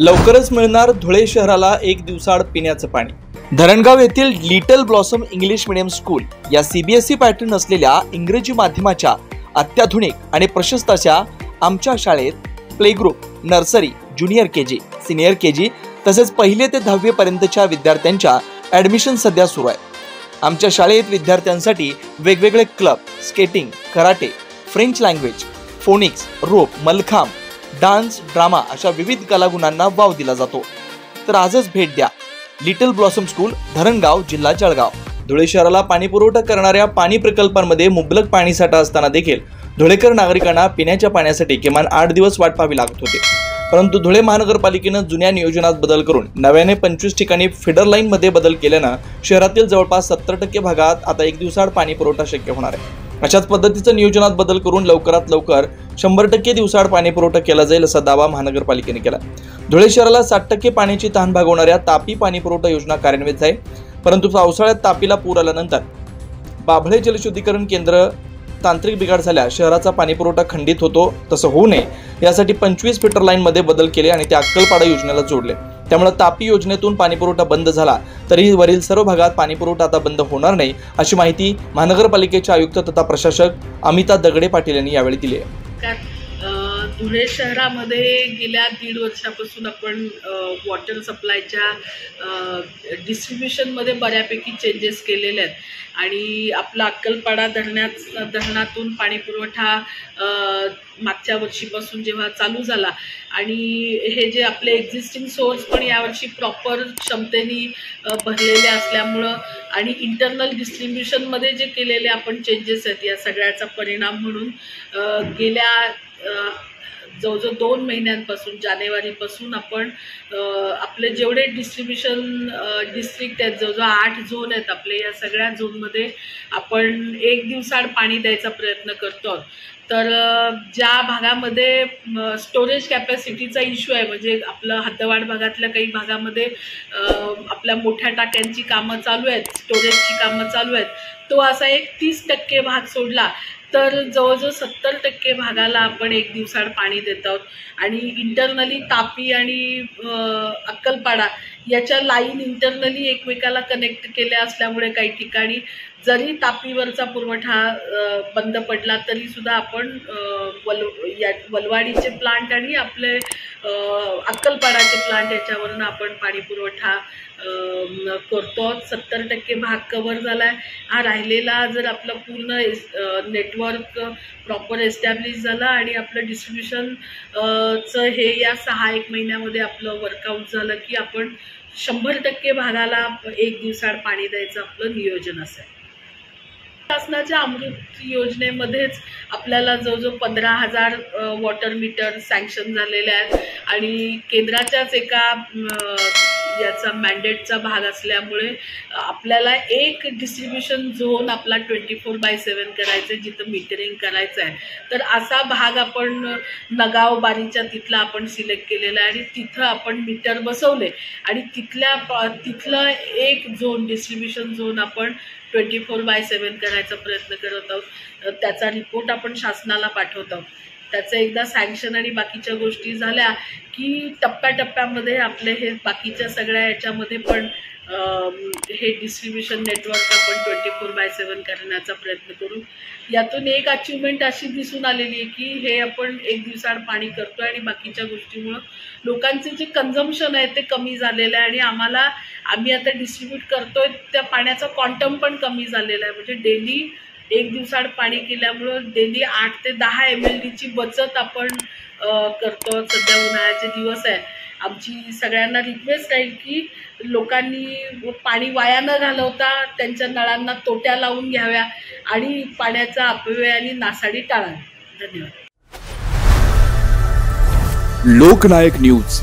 लवकरच मिळणार धुळे शहराला एक दिवसाआड पिण्याचं पाणी। धरणगाव येथील little blossom English medium school या सीबीएसई पॅटर्न असलेल्या इंग्रजी माध्यमाच्या अत्याधुनिक आणि प्रशस्त अशा आमच्या शाळेत play group, nursery, junior KG, senior KG तसेच पहिली ते 10वी पर्यंतच्या विद्यार्थ्यांच्या ॲडमिशन सध्या सुरू आहे। आमच्या शाळेत विद्यार्थ्यांसाठी वेगवेगळे club, skating, karate, French language, phonics, rope, mallakhamb, dance, drama अशा विविध कलागुणांना वाव दिला जातो। तर आजच भेट द्या लिटल ब्लॉसम स्कूल, धरणगाव, जिल्हा जळगाव। धुळे शहराला पाणी पुरवठा करणाऱ्या पाणी प्रकल्पांमध्ये मुबलक पाणीसाठा असताना देखील धुळेकर नागरिकांना पिण्याच्या पाण्यासाठी किमान 8 दिवस वाट पाहावी लागत होती। परंतु धुळे महानगरपालिकेने जुन्या नियोजनात बदल करून नव्याने 25 ठिकाणी फीडर लाईन मध्ये बदल केल्याने शहरातील जवळपास 70% भागात आता एक दिवसाआड पाणी पुरवठा शक्य होणार आहे। अशाच पद्धतीचं नियोजनात बदल करून लवकरात लवकर 100% दिवसाआड पाणी पुरवठा केला जाईल असा दावा महानगरपालिकेने केला। धुळे शहराला 60% पाण्याची तहान भागवणाऱ्या तापी पाणी पुरवठा योजना कार्यान्वित आहे। परंतु पावसाळ्यात तापीला पूर आल्यानंतर बाभळे जलशुद्धीकरण केंद्र तांत्रिक बिघाड झाल्यास शहराचा पाणी पुरवठा खंडित होतो। तसं होऊ नये यासाठी 25 फीटर लाईन मध्ये बदल केले आणि ते अक्कलपाडा योजनेला जोडले। त्यामुळे तापी योजनेतून पाणी पुरवठा बंद झाला तरी वरील सर्व भागात पाणी पुरवठा आता बंद होणार नाही अशी माहिती महानगरपालिकेचे आयुक्त तथा प्रशासक अमिता दगडे पाटील यांनी यावेळी दिली आहे। धुळे शहरामध्ये गेल्या 1.5 वर्षापासून आपण वॉटर सप्लायच्या डिस्ट्रीब्युशनमध्ये बऱ्यापैकी चेंजेस केलेले आहेत आणि आपला अक्कलपाडा धरणातून पाणी पुरवठा मागच्या वर्षीपासून जेव्हा चालू झाला आणि हे जे आपले एक्झिस्टिंग सोर्स पण यावर्षी प्रॉपर क्षमतेने भरलेले असल्यामुळं आणि इंटरनल डिस्ट्रीब्युशनमध्ये जे केलेले आपण चेंजेस आहेत या सगळ्याचा परिणाम म्हणून गेल्या जवळजवळ 2 महिन्यांपासून जानेवारीपासून आपण आपले जेवढे डिस्ट्रीब्युशन डिस्ट्रिक्ट आहेत, जवळजवळ 8 झोन आहेत आपले, या सगळ्या झोनमध्ये आपण एक दिवसाआड पाणी द्यायचा प्रयत्न करतो। तर ज्या भागामध्ये स्टोरेज कॅपॅसिटीचा इश्यू आहे, म्हणजे आपलं हद्दवाढ भागातल्या काही भागामध्ये आपल्या मोठ्या टाक्यांची कामं चालू आहेत, स्टोरेजची कामं चालू आहेत, तो असा एक 30% भाग सोडला तर जवळजवळ 70% भागाला आपण एक दिवसाआड पाणी देत आहोत। आणि इंटरनली तापी आणि अक्कलपाडा याच्या लाईन इंटरनली एकमेकाला कनेक्ट केल्या असल्यामुळे काही ठिकाणी जरी तापीवरचा पुरवठा बंद पडला तरी सुद्धा आपण वलवाडीचे प्लांट आणि आपले अक्कलपाडाचे प्लांट याच्यावरून आपण पाणी पुरवठा करतो। 70% भाग कव्हर झाला आहे। हा राहिलेला जर आपलं पूर्ण नेटवर्क प्रॉपर एस्टॅब्लिश झाला आणि आपलं डिस्ट्रीब्युशन हे या 6-1 महिन्यामध्ये आपलं वर्कआउट झालं की आपण 100% भागाला एक दिवसाआड पाणी द्यायचं आपलं नियोजन असेल। शासनाच्या अमृत योजनेमध्येच आपल्याला जवळजवळ 15,000 वॉटर मीटर सँक्शन झालेले आहेत आणि केंद्राच्याच एका याचा मॅन्डेटचा भाग असल्यामुळे आपल्याला एक डिस्ट्रीब्युशन झोन आपला 24/7 करायचं आहे जिथं मीटरिंग करायचं आहे। तर असा भाग आपण नगाव बारीच्या तिथला आपण सिलेक्ट केलेला आहे आणि तिथं आपण मीटर बसवले आणि तिथलं एक झोन डिस्ट्रीब्युशन झोन आपण 24/7 करायचा प्रयत्न करत आहोत। त्याचा रिपोर्ट आपण शासनाला पाठवत आहोत। त्याचं एकदा सँक्शन आणि बाकीच्या गोष्टी झाल्या की टप्प्याटप्प्यामध्ये आपले हे बाकीच्या सगळ्या याच्यामध्ये पण हे डिस्ट्रीब्युशन नेटवर्क आपण 24/7 करण्याचा प्रयत्न करू। यातून एक अचिव्हमेंट अशी दिसून आलेली आहे की हे आपण एक दिवसाआड पाणी करतोय आणि बाकीच्या गोष्टीमुळं लोकांचे जे कन्झम्पशन आहे ते कमी झालेलं आहे आणि आम्ही आता डिस्ट्रीब्यूट करतोय त्या पाण्याचा क्वांटम पण कमी झालेला आहे। म्हणजे डेली एक दिवसाआड पाणी केल्यामुळं डेली 8 ते 10 mld बचत आपण करतो। सध्या उन्हाळ्याचे दिवस आहे, आमची सगळ्यांना रिक्वेस्ट राहील की लोकांनी पाणी वाया न घालवता त्यांच्या नळांना तोट्या लावून घ्याव्या आणि पाण्याचा अपव्यय आणि नासाडी टाळावी। धन्यवाद। लोकनायक न्यूज